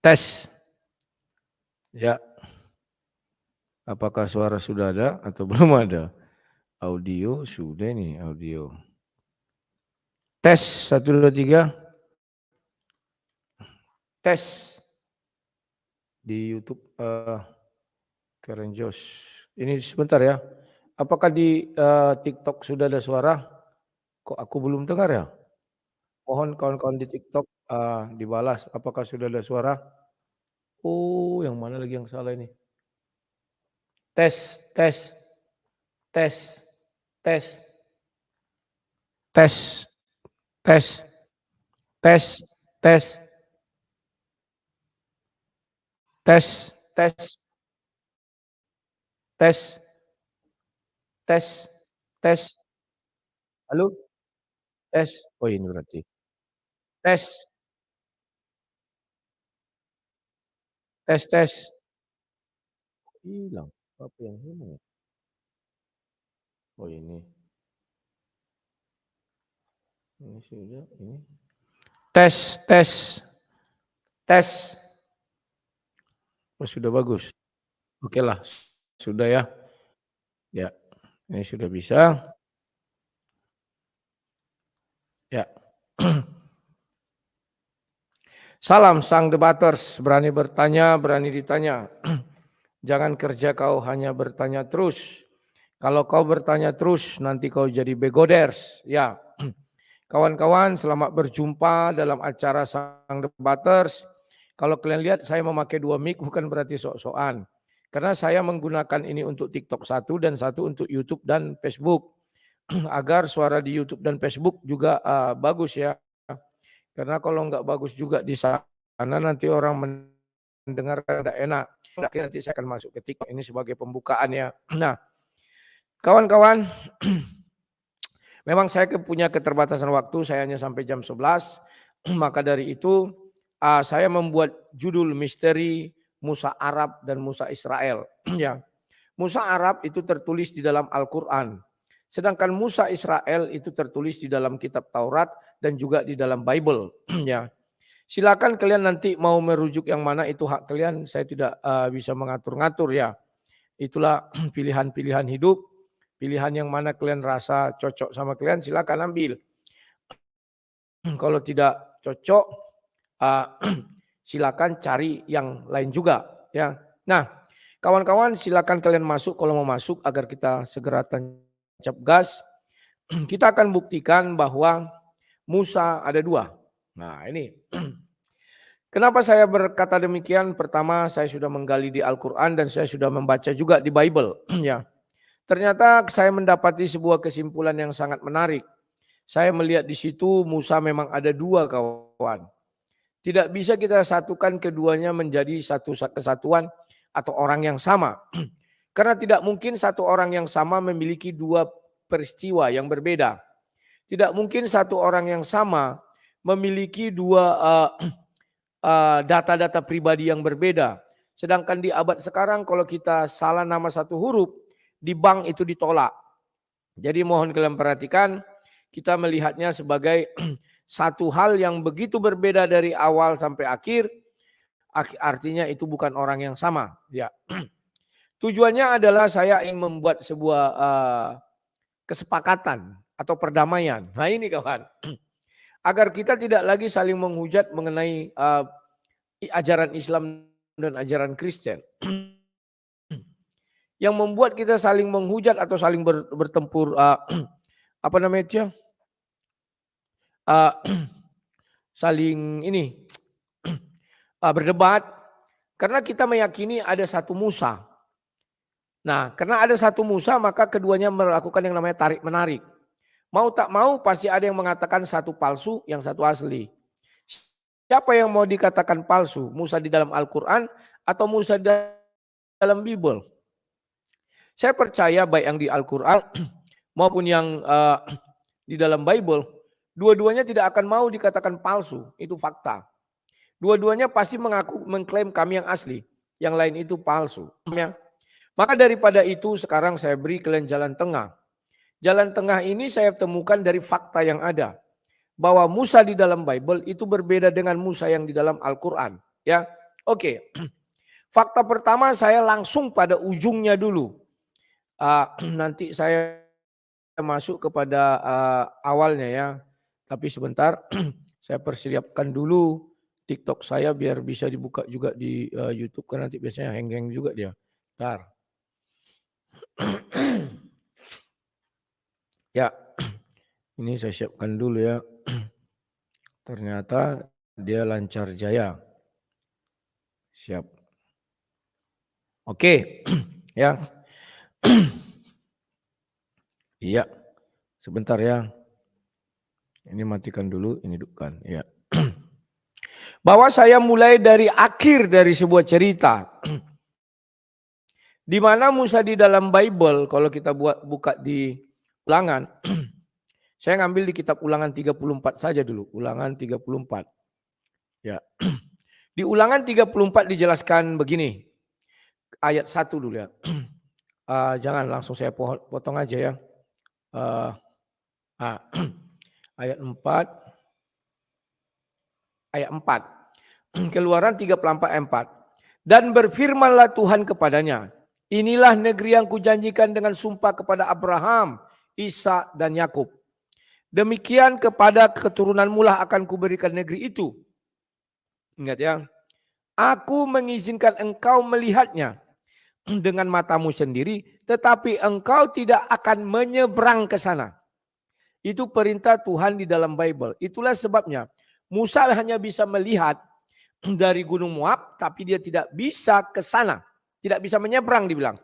Tes. Ya, apakah suara sudah ada atau belum ada? Audio sudah nih, audio. Tes, 1, 2, 3. Tes. Di YouTube, Karen Jos. Ini sebentar ya. Apakah di TikTok sudah ada suara? Kok aku belum dengar ya? Mohon kawan-kawan di TikTok dibalas. Apakah sudah ada suara? Oh, yang mana lagi yang salah ini? Tes, tes, tes, tes, tes, tes, tes, tes, tes, tes, tes, tes, tes. Halo? Tes. Oh ini berarti. Tes, tes, tes. Hilang. Apa yang hilang ya? Oh ini. Ini sudah, ini. Tes, tes, tes. Oh sudah bagus. Oke lah, sudah ya. Ya, ini sudah bisa. Ya. Salam sang debaters, berani bertanya, berani ditanya. Jangan kerja kau hanya bertanya terus. Kalau kau bertanya terus, nanti kau jadi begoders. Ya, kawan-kawan, selamat berjumpa dalam acara sang debaters. Kalau kalian lihat, saya memakai 2 mic bukan berarti sok-sokan. Karena saya menggunakan ini untuk TikTok satu dan satu untuk YouTube dan Facebook. Agar suara di YouTube dan Facebook juga bagus ya. Karena kalau nggak bagus juga di sana nanti orang mendengarkan tidak enak. Nanti saya akan masuk ke TikTok ini sebagai pembukaan ya. Nah, kawan-kawan, memang saya punya keterbatasan waktu, saya hanya sampai jam 11. Maka dari itu saya membuat judul misteri Musa Arab dan Musa Israel. Ya, Musa Arab itu tertulis di dalam Al-Quran. Sedangkan Musa Israel itu tertulis di dalam kitab Taurat dan juga di dalam Bible. Ya, silakan kalian nanti mau merujuk yang mana itu hak kalian. Saya tidak bisa mengatur-ngatur ya. Itulah pilihan-pilihan hidup. Pilihan yang mana kalian rasa cocok sama kalian silakan ambil. Kalau tidak cocok silakan cari yang lain juga ya. Nah, kawan-kawan silakan kalian masuk kalau mau masuk agar kita segera tancap gas. Kita akan buktikan bahwa Musa ada 2. Nah, ini. Kenapa saya berkata demikian? Pertama, saya sudah menggali di Al-Qur'an dan saya sudah membaca juga di Bible ya. Ternyata saya mendapati sebuah kesimpulan yang sangat menarik. Saya melihat di situ Musa memang ada 2 kawan. Tidak bisa kita satukan keduanya menjadi satu kesatuan atau orang yang sama. Karena tidak mungkin satu orang yang sama memiliki 2 peristiwa yang berbeda. Tidak mungkin satu orang yang sama memiliki 2 data-data pribadi yang berbeda. Sedangkan di abad sekarang kalau kita salah nama satu huruf, di bank itu ditolak. Jadi mohon kalian perhatikan, kita melihatnya sebagai satu hal yang begitu berbeda dari awal sampai akhir, artinya itu bukan orang yang sama. Ya. Tujuannya adalah saya ingin membuat sebuah kesepakatan atau perdamaian. Nah ini kawan, agar kita tidak lagi saling menghujat mengenai ajaran Islam dan ajaran Kristen. Yang membuat kita saling menghujat atau saling bertempur, apa namanya itu ya? Saling ini berdebat karena kita meyakini ada satu Musa. Nah, karena ada satu Musa maka keduanya melakukan yang namanya tarik menarik. Mau tak mau pasti ada yang mengatakan satu palsu, yang satu asli. Siapa yang mau dikatakan palsu? Musa di dalam Al-Quran atau Musa di dalam Bible? Saya percaya baik yang di Al-Quran maupun yang di dalam Bible, dua-duanya tidak akan mau dikatakan palsu, itu fakta. Dua-duanya pasti mengklaim kami yang asli, yang lain itu palsu. Maka daripada itu sekarang saya beri kalian jalan tengah. Jalan tengah ini saya temukan dari fakta yang ada. Bahwa Musa di dalam Bible itu berbeda dengan Musa yang di dalam Al-Quran. Ya, Oke. Fakta pertama saya langsung pada ujungnya dulu. Nanti saya masuk kepada awalnya ya. Tapi sebentar saya persiapkan dulu TikTok saya biar bisa dibuka juga di YouTube kan nanti biasanya hang-hang juga dia. Bentar. Ya, ini saya siapkan dulu ya. Ternyata dia lancar jaya. Siap. Oke, ya. Iya, sebentar ya. Ini matikan dulu, ini hidupkan. Ya. Bahwa saya mulai dari akhir dari sebuah cerita. Di mana Musa di dalam Bible, kalau kita buka di Ulangan, saya ngambil di kitab Ulangan 34 saja dulu, Ulangan 34. Ya. Di Ulangan 34 dijelaskan begini, ayat 1 dulu ya. Jangan langsung saya potong aja ya. Ayat 4. Ayat 4. Keluaran 34 ayat 4. Dan berfirmanlah Tuhan kepadanya, inilah negeri yang kujanjikan dengan sumpah kepada Abraham, Ishak dan Yakub. Demikian kepada keturunanmu lah akan kuberikan negeri itu. Ingat ya. Aku mengizinkan engkau melihatnya dengan matamu sendiri, tetapi engkau tidak akan menyeberang ke sana. Itu perintah Tuhan di dalam Bible. Itulah sebabnya Musa hanya bisa melihat dari Gunung Moab, tapi dia tidak bisa ke sana. Tidak bisa menyeberang dibilang.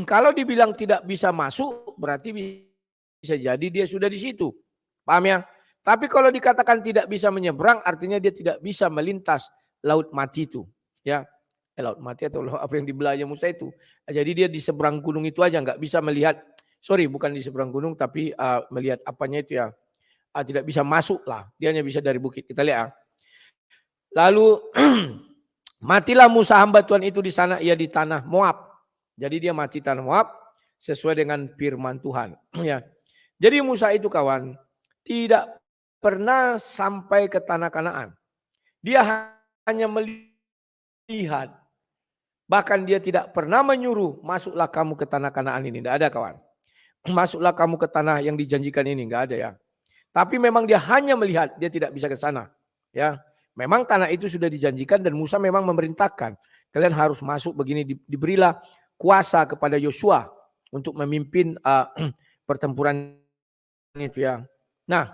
Kalau dibilang tidak bisa masuk, berarti bisa jadi dia sudah di situ. Paham ya? Tapi kalau dikatakan tidak bisa menyeberang, artinya dia tidak bisa melintas laut mati itu. Ya, laut mati atau apa yang dibelahnya Musa itu. Jadi dia di seberang gunung itu aja, nggak bisa melihat. Sorry, bukan di seberang gunung, tapi melihat apanya itu ya. Tidak bisa masuk lah. Dia hanya bisa dari bukit. Kita lihat. Lalu matilah Musa hamba Tuhan itu di sana, ia di tanah Moab. Jadi dia mati tanah Moab sesuai dengan firman Tuhan. Ya. Jadi Musa itu kawan tidak pernah sampai ke tanah Kanaan. Dia hanya melihat. Bahkan dia tidak pernah menyuruh masuklah kamu ke tanah Kanaan ini. Tidak ada kawan. Masuklah kamu ke tanah yang dijanjikan ini. Tidak ada ya. Tapi memang dia hanya melihat. Dia tidak bisa ke sana. Ya. Memang tanah itu sudah dijanjikan dan Musa memang memerintahkan. Kalian harus masuk begini. Diberilah kuasa kepada Yosua untuk memimpin pertempuran itu ya. Nah,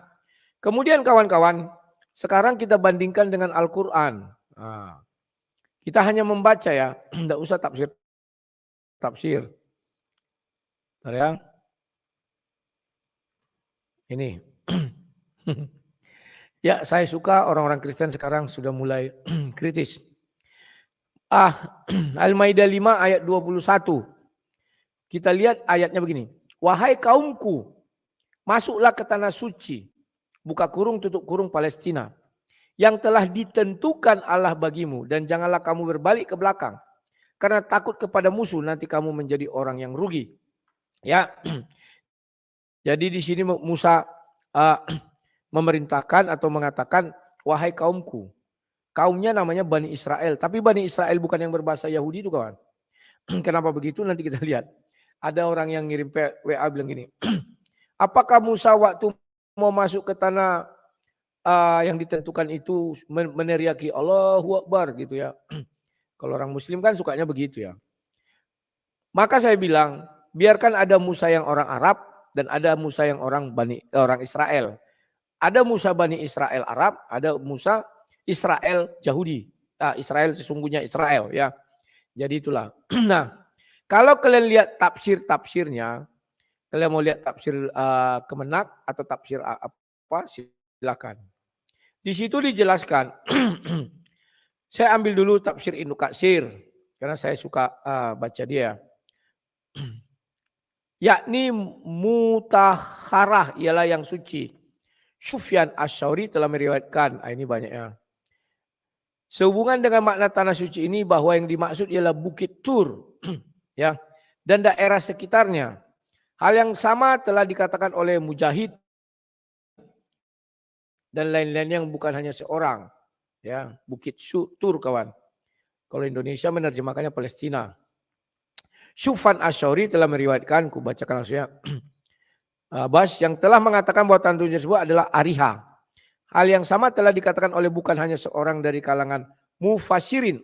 kemudian kawan-kawan, sekarang kita bandingkan dengan Al-Quran. Nah, kita hanya membaca ya, tidak usah tafsir. Ya. Ini. Ya, saya suka orang-orang Kristen sekarang sudah mulai kritis. Al-Maidah 5 ayat 21. Kita lihat ayatnya begini. Wahai kaumku, masuklah ke tanah suci, buka kurung tutup kurung Palestina, yang telah ditentukan Allah bagimu, dan janganlah kamu berbalik ke belakang, karena takut kepada musuh nanti kamu menjadi orang yang rugi. Ya, jadi di sini Musa memerintahkan atau mengatakan, wahai kaumku, kaumnya namanya Bani Israel, tapi Bani Israel bukan yang berbahasa Yahudi itu kawan. Kenapa begitu? Nanti kita lihat. Ada orang yang ngirim WA bilang gini, apakah Musa waktu mau masuk ke tanah yang ditentukan itu meneriaki Allahu Akbar gitu ya. Kalau orang Muslim kan sukanya begitu ya. Maka saya bilang, biarkan ada Musa yang orang Arab dan ada Musa yang orang Israel. Ada Musa Bani Israel Arab, ada Musa Israel Yahudi. Israel sesungguhnya Israel ya. Jadi itulah. Nah, kalau kalian lihat tafsir-tafsirnya, kalian mau lihat tafsir Kemenak atau tafsir apa, silakan. Di situ dijelaskan, saya ambil dulu tafsir Ibnu Katsir, karena saya suka baca dia. Yakni mutahharah ialah yang suci. Sufyan Ash-Shauri telah meriwayatkan, ini banyaknya. Sehubungan dengan makna tanah suci ini bahwa yang dimaksud ialah Bukit Tur ya, dan daerah sekitarnya. Hal yang sama telah dikatakan oleh Mujahid dan lain-lain yang bukan hanya seorang ya, Bukit Tur kawan. Kalau Indonesia menerjemahkannya Palestina. Syufan Asy'ari telah meriwayatkan, ku bacakan langsung ya. Bas yang telah mengatakan bahwa tantu tersebut adalah Ariha. Hal yang sama telah dikatakan oleh bukan hanya seorang dari kalangan mufassirin.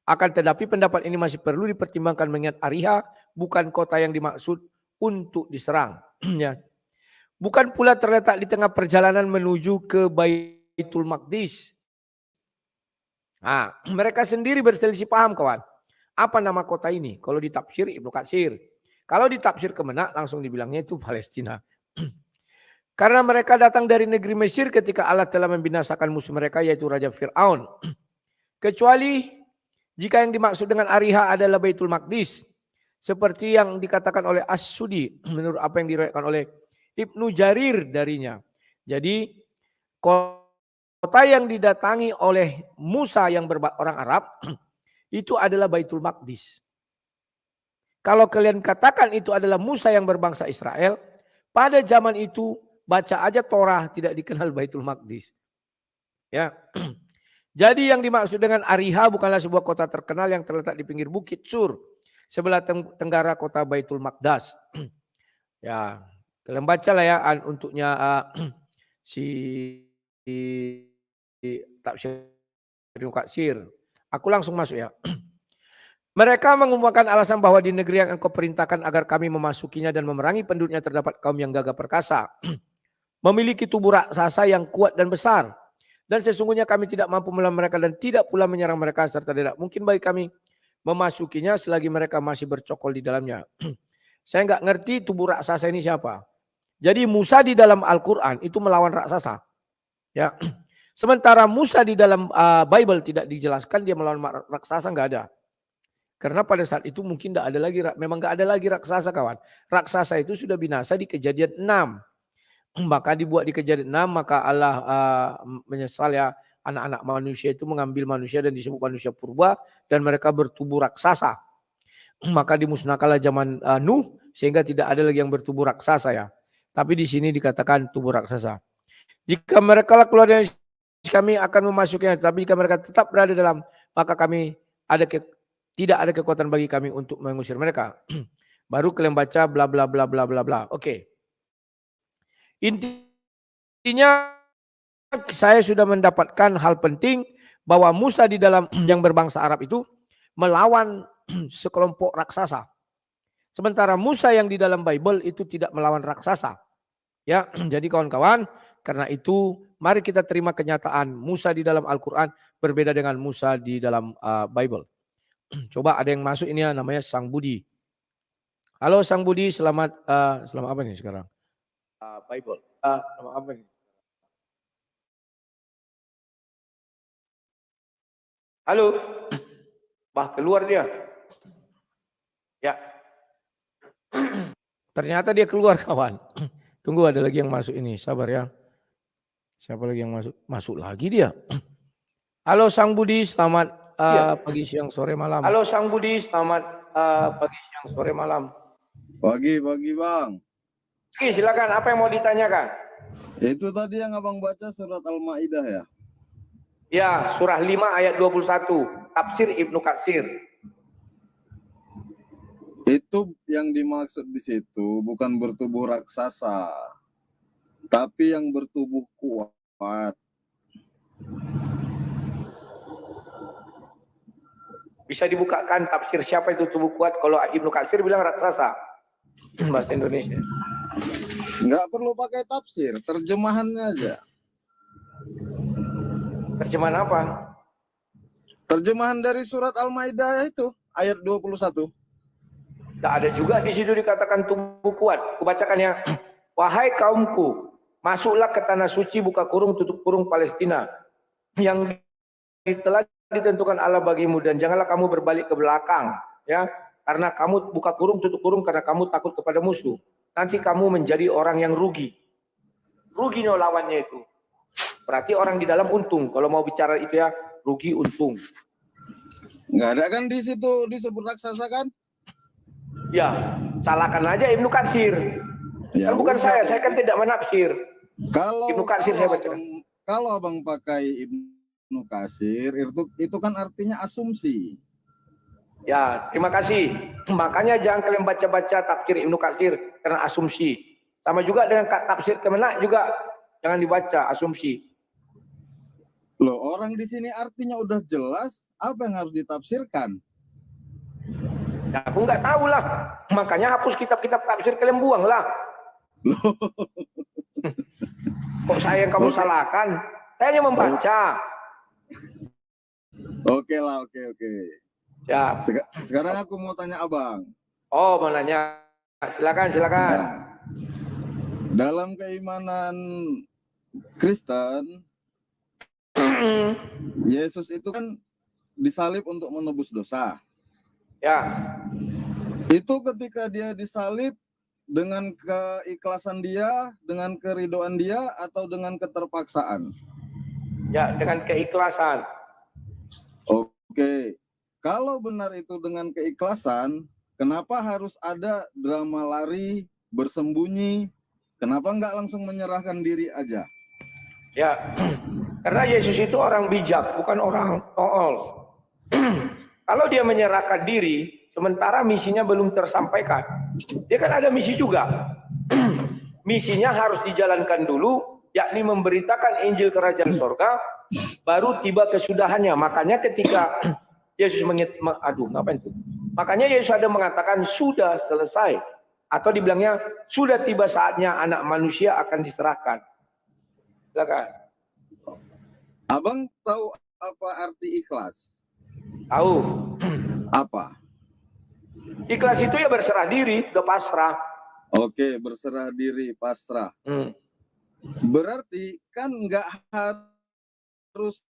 Akan tetapi pendapat ini masih perlu dipertimbangkan mengingat Ariha bukan kota yang dimaksud untuk diserang. Ya. Bukan pula terletak di tengah perjalanan menuju ke Baitul Maqdis. Nah, mereka sendiri berselisih paham kawan. Apa nama kota ini? Kalau ditafsir Ibnu Katsir. Kalau ditafsir Kemenak langsung dibilangnya itu Palestina. Karena mereka datang dari negeri Mesir ketika Allah telah membinasakan musuh mereka yaitu Raja Fir'aun. Kecuali jika yang dimaksud dengan Ariha adalah Baitul Maqdis. Seperti yang dikatakan oleh As-Sudi menurut apa yang diriwayatkan oleh Ibnu Jarir darinya. Jadi kota yang didatangi oleh Musa yang orang Arab itu adalah Baitul Maqdis. Kalau kalian katakan itu adalah Musa yang berbangsa Israel, pada zaman itu baca aja Torah tidak dikenal Baitul Maqdis. Ya. Jadi yang dimaksud dengan Ariha bukanlah sebuah kota terkenal yang terletak di pinggir bukit Sur, sebelah tenggara kota Baitul Maqdas. Ya, kalian baca lah ya untuknya si tafsir Ibnu Katsir. Aku langsung masuk ya. Mereka mengumumkan alasan bahwa di negeri yang engkau perintahkan agar kami memasukinya dan memerangi penduduknya terdapat kaum yang gagah perkasa. Memiliki tubuh raksasa yang kuat dan besar. Dan sesungguhnya kami tidak mampu melawan mereka dan tidak pula menyerang mereka serta tidak mungkin bagi kami memasukinya selagi mereka masih bercokol di dalamnya. Saya nggak ngerti tubuh raksasa ini siapa. Jadi Musa di dalam Al-Quran itu melawan raksasa. Ya. Sementara Musa di dalam Bible tidak dijelaskan dia melawan raksasa, nggak ada. Karena pada saat itu mungkin tidak ada lagi, memang nggak ada lagi raksasa kawan. Raksasa itu sudah binasa di Kejadian 6. Maka dibuat di Kejadian 6, maka Allah menyesal ya anak-anak manusia itu mengambil manusia dan disebut manusia purba dan mereka bertubuh raksasa. Maka dimusnahkanlah zaman Nuh sehingga tidak ada lagi yang bertubuh raksasa ya. Tapi di sini dikatakan tubuh raksasa. Jika mereka keluar dari kami akan memasukinya, tapi jika mereka tetap berada dalam, maka kami tidak ada kekuatan bagi kami untuk mengusir mereka. Baru kalian baca bla bla bla bla bla bla. Oke. Intinya saya sudah mendapatkan hal penting bahwa Musa di dalam yang berbangsa Arab itu melawan sekelompok raksasa. Sementara Musa yang di dalam Bible itu tidak melawan raksasa. Ya, jadi kawan-kawan, karena itu mari kita terima kenyataan Musa di dalam Al-Quran berbeda dengan Musa di dalam Bible. Coba ada yang masuk ini ya, namanya Sang Budi. Halo Sang Budi, selamat apa nih sekarang? Bible. Nama apa nih? Halo. Bah keluar dia. Ya. Ternyata dia keluar kawan. Tunggu ada lagi yang masuk ini, sabar ya. Siapa lagi yang masuk? Masuk lagi dia. Halo Sang Budi, selamat pagi, siang, sore, malam. Halo Sang Budi, selamat pagi, siang, sore, malam. Pagi Bang. Oke, silakan. Apa yang mau ditanyakan? Itu tadi yang abang baca surat Al-Maidah ya? Ya, surah 5 ayat 21. Tafsir Ibnu Katsir. Itu yang dimaksud di situ bukan bertubuh raksasa, tapi yang bertubuh kuat. Bisa dibukakan tafsir siapa itu tubuh kuat? Kalau Ibnu Katsir bilang raksasa. Bahasa Indonesia. Nggak perlu pakai tafsir, terjemahannya aja. Terjemahan apa? Terjemahan dari surat Al-Maidah itu, ayat 21. Tak ada juga di situ dikatakan tubuh kuat. Kubacakan ya. Wahai kaumku, masuklah ke tanah suci, buka kurung, tutup kurung Palestina. Yang telah ditentukan Allah bagimu dan janganlah kamu berbalik ke belakang. Ya, karena kamu buka kurung, tutup kurung karena kamu takut kepada musuh. Nanti kamu menjadi orang yang rugi. Rugi no lawannya itu. Berarti orang di dalam untung. Kalau mau bicara itu ya, rugi untung. Nggak ada kan di situ disebut raksasa kan? Ya, salahkan aja Ibnu Katsir. Ya, kan bukan saya kan tidak menafsir. Kalau Ibnu Katsir saya baca. Kalau abang pakai Ibnu Ibnu Katsir itu kan artinya asumsi. Ya, terima kasih. Makanya jangan kalian baca-baca tafsir Ibnu Katsir karena asumsi. Sama juga dengan tafsir Kemenak juga jangan dibaca asumsi. Loh, orang di sini artinya udah jelas, apa yang harus ditafsirkan? Nah, aku nggak tahu lah. Makanya hapus kitab-kitab tafsir, kalian buang lah. Kok saya yang kamu salahkan? Saya hanya membaca. Oke lah, oke. Ya. Sekarang aku mau tanya abang. Oh, mau nanya. Silakan. Dalam keimanan Kristen, Yesus itu kan disalib untuk menebus dosa. Ya. Itu ketika dia disalib dengan keikhlasan dia, dengan keridoan dia, atau dengan keterpaksaan? Ya, dengan keikhlasan. Oke. Kalau benar itu dengan keikhlasan, kenapa harus ada drama lari, bersembunyi? Kenapa nggak langsung menyerahkan diri aja? Ya, karena Yesus itu orang bijak, bukan orang tolol. Kalau dia menyerahkan diri, sementara misinya belum tersampaikan. Dia kan ada misi juga. Misinya harus dijalankan dulu, yakni memberitakan Injil Kerajaan Sorga, baru tiba kesudahannya. Makanya ketika Yesus Makanya Yesus ada mengatakan sudah selesai, atau dibilangnya sudah tiba saatnya anak manusia akan diserahkan. Silakan. Abang tahu apa arti ikhlas? Tahu. Apa? Ikhlas itu ya berserah diri, udah pasrah. Oke, berserah diri, pasrah. Berarti kan nggak harus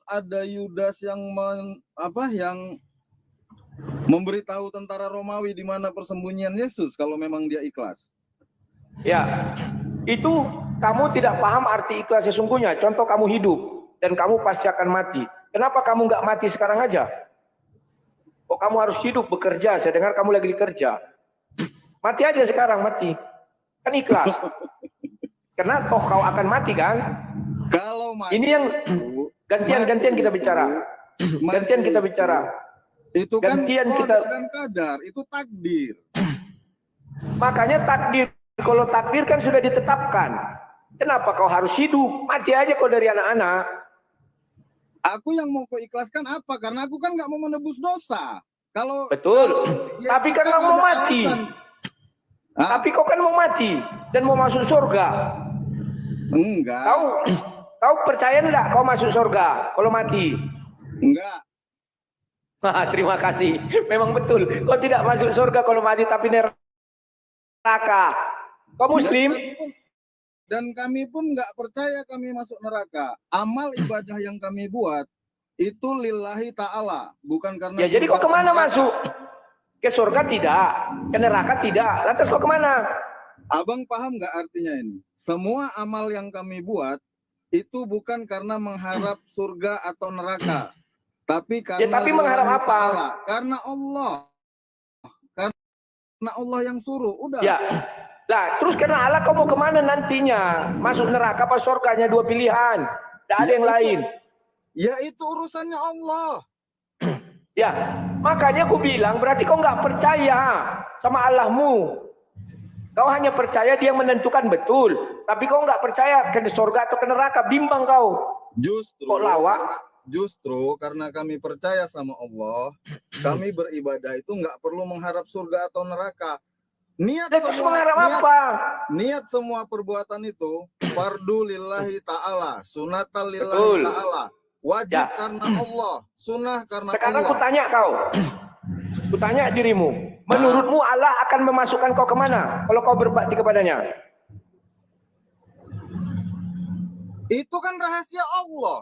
ada Yudas yang yang memberitahu tentara Romawi di mana persembunyian Yesus kalau memang dia ikhlas. Ya, itu kamu tidak paham arti ikhlas sesungguhnya. Contoh kamu hidup dan kamu pasti akan mati. Kenapa kamu nggak mati sekarang aja? Kok kamu harus hidup bekerja? Saya dengar kamu lagi bekerja. Mati aja sekarang, mati. Kan ikhlas. Karena toh kau akan mati kan? Kalau mati, ini yang gantian kita bicara. Gantian kita bicara. Itu kan gantian kita dan kadar, itu takdir. Makanya takdir, kalau takdir kan sudah ditetapkan. Kenapa kau harus hidup? Mati aja kau dari anak-anak. Aku yang mau kau ikhlaskan apa? Karena aku kan nggak mau menebus dosa. Betul. Tapi kan kau mau mati. Tapi kau kan mau mati dan mau masuk surga. Enggak. Kau percaya enggak kau masuk surga kalau mati? Enggak. Terima kasih. Memang betul. Kau tidak masuk surga kalau mati, tapi neraka. Kau Muslim? Dan kami pun nggak percaya kami masuk neraka. Amal ibadah yang kami buat itu lillahi ta'ala, bukan karena. Ya jadi kau kemana masuk? Ke surga tidak, ke neraka tidak. Lantas kau kemana? Abang paham nggak artinya ini? Semua amal yang kami buat itu bukan karena mengharap surga atau neraka, tapi karena. Ya, tapi mengharap apa? Ta'ala. Karena Allah. Karena Allah yang suruh. Udah. Ya. Lah, terus karena Allah kau mau kemana nantinya? Masuk neraka apa surganya, dua pilihan. Tidak ada yang lain. Ya itu urusannya Allah. Ya, makanya aku bilang berarti kau nggak percaya sama Allahmu. Kau hanya percaya dia menentukan betul, tapi kau nggak percaya ke surga atau ke neraka, bimbang kau. Justru kok lawak? Justru karena kami percaya sama Allah, kami beribadah itu nggak perlu mengharap surga atau neraka. Niat semua perbuatan itu fardu lillahi ta'ala, sunatal lillahi ta'ala, wajib karena Allah, sunnah karena Sekarang Allah. Sekarang kutanya kau, kutanya dirimu, menurutmu Allah akan memasukkan kau kemana kalau kau berbakti kepadanya? Itu kan rahasia Allah.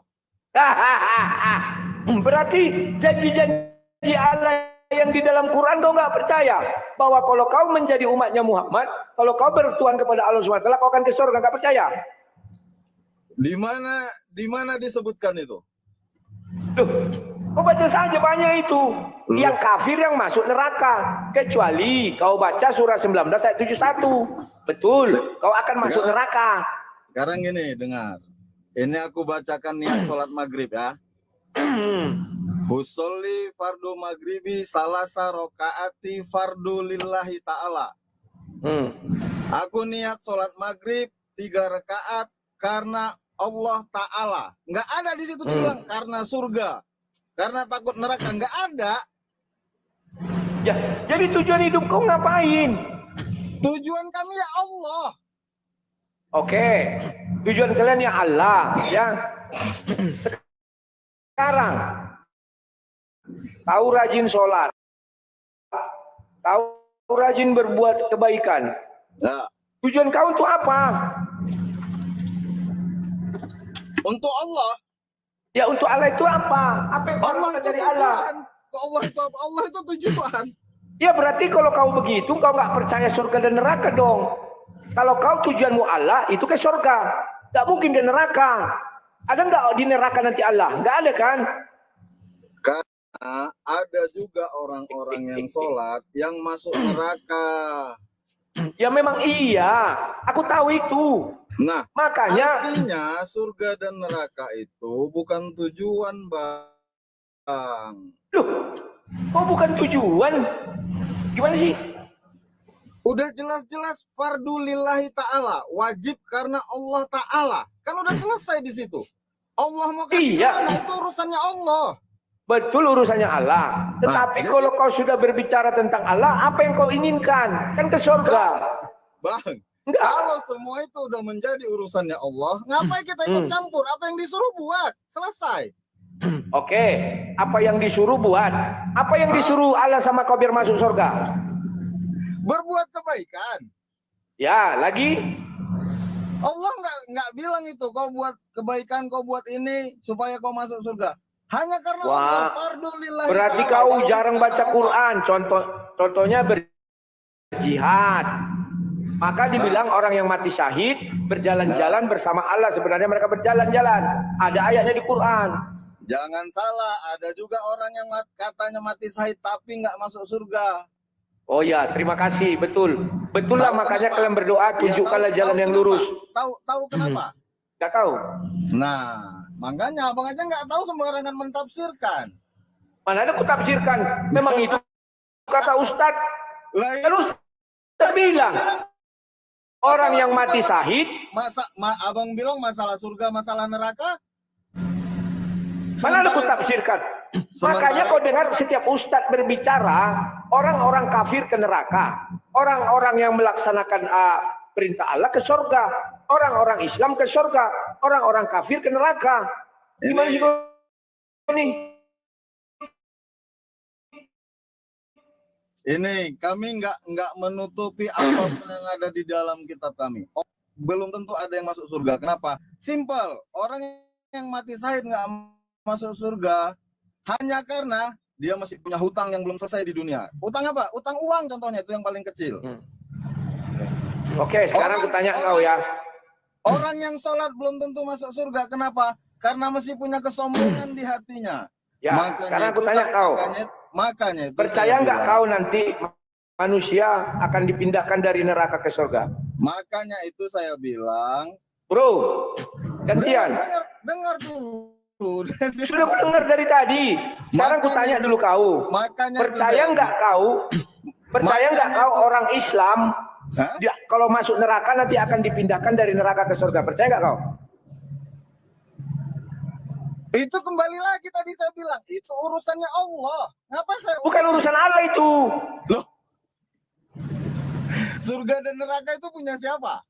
Berarti janji-janji Allah yang di dalam Quran kau nggak percaya bahwa kalau kau menjadi umatnya Muhammad, kalau kau bertuhan kepada Allah SWT, kau akan ke surga, nggak percaya? Di mana disebutkan itu? Duh, kau baca saja banyak itu. Yang kafir yang masuk neraka, kecuali kau baca surah 19 ayat 71. Betul, kau akan masuk neraka. Sekarang gini, dengar. Ini aku bacakan niat sholat maghrib ya. Husolli fardu maghribi salasa rokaati fardu lillahi ta'ala. Aku niat sholat maghrib 3 rakaat karena Allah Ta'ala. Nggak ada di situ dibilang karena surga, karena takut neraka, nggak ada. Ya, jadi tujuan hidup kau ngapain? Tujuan kami ya Allah. Oke, tujuan kalian ya Allah, ya. Sekarang, tahu rajin sholat, tahu rajin berbuat kebaikan. Nah, Tujuan kau untuk apa? untuk Allah. Ya untuk Allah itu apa? Apa yang kau Allah dapat itu dari tujuan. Allah? Allah itu apa? Allah itu tujuan. Ya berarti kalau kau begitu, kau nggak percaya surga dan neraka dong. Kalau kau tujuanmu Allah, itu ke surga. Nggak mungkin di neraka. Ada nggak di neraka nanti Allah? Nggak ada kan? Karena ada juga orang-orang yang sholat yang masuk neraka. Ya memang iya. Aku tahu itu. Nah, Makanya, artinya surga dan neraka itu bukan tujuan, Bang. loh, kok bukan tujuan? Gimana sih? Udah jelas-jelas fardu lillahi ta'ala, wajib karena Allah Ta'ala. Kan udah selesai di situ. Allah mau kasih Iya. kemana, itu urusannya Allah. Betul urusannya Allah. Tetapi jadi- kalau kau sudah berbicara tentang Allah, apa yang kau inginkan? Kan ke surga. Bang, Enggak. kalau semua itu udah menjadi urusannya Allah, ngapain kita ikut campur? Apa yang disuruh buat? Selesai. Oke, apa yang disuruh buat? Apa yang disuruh Allah sama kau biar masuk surga? Berbuat kebaikan. Ya, lagi? Allah nggak bilang itu kau buat kebaikan, kau buat ini supaya kau masuk surga. Hanya karena Wah, Allah fardu lillahi berarti ta'ala, kau wajib jarang karena baca Allah. Quran. Contohnya berjihad. Maka dibilang orang yang mati syahid berjalan-jalan bersama Allah. Sebenarnya mereka berjalan-jalan. Ada ayatnya di Quran. Jangan salah, ada juga orang yang katanya mati syahid tapi nggak masuk surga. Oh ya, terima kasih. Betul. Betul lah, Tahu makanya kenapa? kalian berdoa, Ya, tunjukkanlah tahu jalan yang kenapa? lurus. Tahu kenapa? Gak tahu. Nah, makanya abang aja nggak tahu sembarangan mentafsirkan. Mana ada ku tafsirkan. Memang itu kata Ustadz. Lah Lalu Ustadz bilang, orang yang mati syahid, abang bilang masalah surga, masalah neraka. mana ada ku tafsirkan. Makanya kau dengar setiap Ustadz berbicara, orang-orang kafir ke neraka. Orang-orang yang melaksanakan perintah Allah ke surga. Orang-orang Islam ke surga. Orang-orang kafir ke neraka. Gimana sih kau ini? Ini kami nggak menutupi apapun yang ada di dalam kitab kami. Oh, belum tentu ada yang masuk surga. Kenapa? Simple. Orang yang mati syahid nggak masuk surga hanya karena dia masih punya hutang yang belum selesai di dunia. Hutang apa? Hutang uang contohnya, itu yang paling kecil. Oke, sekarang aku tanya kau ya. Orang yang sholat belum tentu masuk surga. Kenapa? Karena masih punya kesombongan di hatinya. Ya, sekarang aku tanya kau. Makanya itu Percaya saya nggak bilang. kau nanti manusia akan dipindahkan dari neraka ke surga? Makanya itu saya bilang. Bro, gantian. Dengar dulu. Sudah aku dengar dari tadi. Sekarang aku tanya dulu kau. Percaya nggak kau orang Islam dia, kalau masuk neraka nanti akan dipindahkan dari neraka ke surga? Percaya nggak kau? Itu kembali lagi tadi saya bilang itu urusannya Allah. Ngapa saya? Bukan urusan Allah itu. Loh. Surga dan neraka itu punya siapa?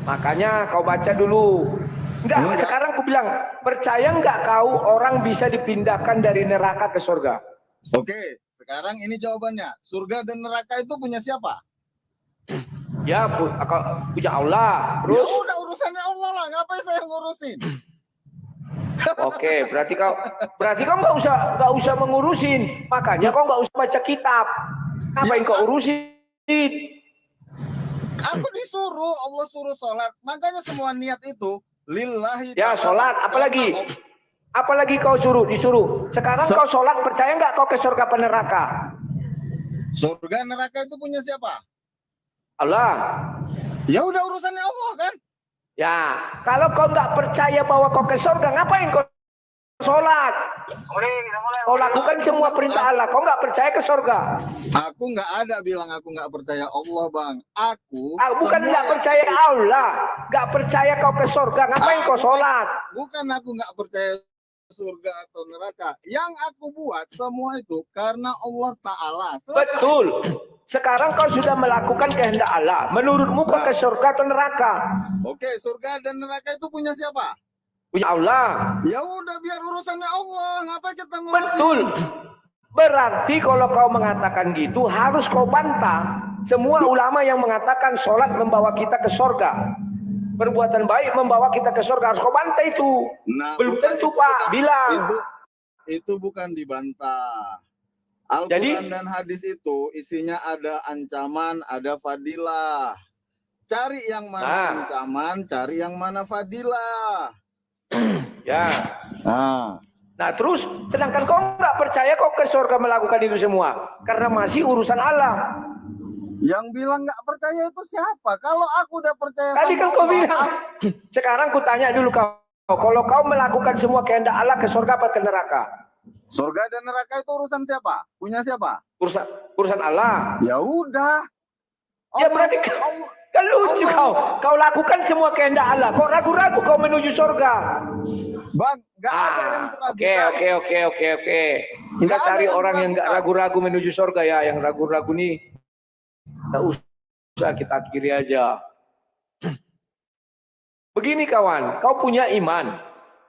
Makanya kau baca dulu. Enggak, sekarang aku bilang, percaya nggak kau orang bisa dipindahkan dari neraka ke surga? Oke, sekarang ini jawabannya. Surga dan neraka itu punya siapa? Ya, punya Allah. Terus? Ya udah urusannya Allah lah. Ngapain saya ngurusin? Oke, berarti kau nggak usah mengurusin. Makanya kau nggak usah baca kitab. Ngapain kau urusin? Aku disuruh, Allah suruh sholat. Makanya semua niat itu lillahi. Ya, sholat. Apalagi kau disuruh. Sekarang kau sholat, percaya nggak kau ke surga apa neraka? Surga neraka itu punya siapa? Allah. Ya udah urusannya Allah kan? Ya, kalau kau nggak percaya bahwa kau ke surga, ngapain kau sholat? Kau lakukan semua perintah Allah, kau nggak percaya ke surga. Aku nggak ada bilang aku nggak percaya Allah, Bang. Bukan nggak percaya Allah, nggak percaya kau ke surga, ngapain kau sholat? Bukan aku nggak percaya surga atau neraka. Yang aku buat semua itu karena Allah Ta'ala. Betul. Sekarang kau sudah melakukan kehendak Allah. Menurutmu kau ke surga atau neraka? Oke, surga dan neraka itu punya siapa? Punya Allah. Ya udah, biar urusannya Allah. Ngapain kita ngurusin? Betul. Berarti kalau kau mengatakan gitu harus kau bantah semua ulama yang mengatakan sholat membawa kita ke surga. Perbuatan baik membawa kita ke surga, harus kau bantah itu. Nah, belum tentu Pak, bilang. Itu bukan dibantah. Al-Quran dan hadis itu isinya ada ancaman, ada fadilah. Cari yang mana ancaman, cari yang mana fadilah. Ya. Nah terus, sedangkan kau nggak percaya kau ke surga melakukan itu semua, karena masih urusan Allah. Yang bilang nggak percaya itu siapa? Kalau aku udah percaya tadi kan kau bilang. Sekarang ku tanya dulu kau, kalau kau melakukan semua kehendak Allah, ke surga apa ke neraka? Surga dan neraka itu urusan siapa? Punya siapa? Urusan Allah. Ya udah. Ya berarti kan lucu kau lakukan semua kehendak Allah, kok ragu-ragu kau menuju surga? Bang, nggak ada yang ragu. Oke. Kita cari orang yang nggak ragu-ragu menuju surga ya. Yang ragu-ragu nih, tak usah, kita akhiri aja. Begini kawan, kau punya iman.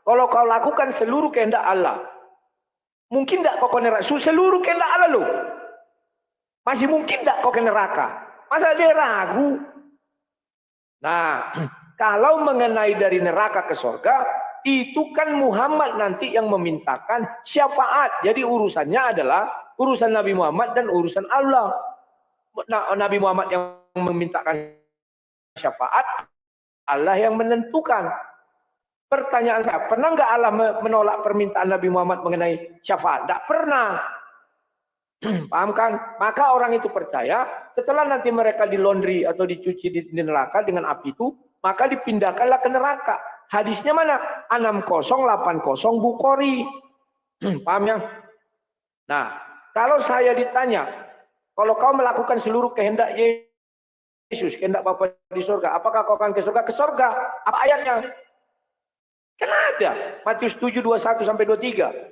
Kalau kau lakukan seluruh kehendak Allah, mungkin tidak kau ke neraka? Seluruh kehendak Allah loh. Masih mungkin tidak kau ke neraka? Masa dia ragu? Nah, kalau mengenai dari neraka ke surga, itu kan Muhammad nanti yang memintakan syafaat. Jadi urusannya adalah urusan Nabi Muhammad dan urusan Allah. Nah, Nabi Muhammad yang memintakan syafaat, Allah yang menentukan. Pertanyaan saya, pernah nggak Allah menolak permintaan Nabi Muhammad mengenai syafaat? Tidak pernah. Paham kan? Maka orang itu percaya, setelah nanti mereka di laundry atau dicuci di neraka dengan api itu, maka dipindahkanlah ke neraka. Hadisnya mana? 6080 Bukhari. Paham ya? Nah, kalau saya ditanya, kalau kau melakukan seluruh kehendak Yesus, kehendak Bapa di surga, apakah kau akan ke surga? Ke surga. Apa ayatnya? Kan ada. Matius 7:21-23.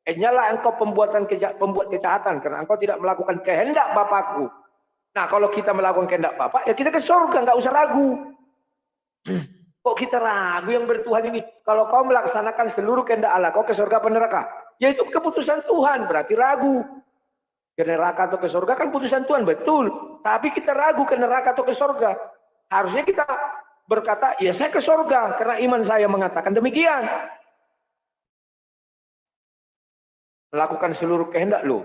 Nyalah engkau pembuat kejahatan karena engkau tidak melakukan kehendak Bapakku. Nah, kalau kita melakukan kehendak Bapak, ya kita ke surga, nggak usah ragu. Kok kita ragu yang bertuhan ini? Kalau kau melaksanakan seluruh kehendak Allah, kau ke surga apa neraka? Ya itu keputusan Tuhan, berarti ragu. Ke neraka atau ke surga kan putusan Tuhan, betul. Tapi kita ragu ke neraka atau ke surga. Harusnya kita berkata, ya saya ke surga karena iman saya mengatakan demikian. Melakukan seluruh kehendak lo.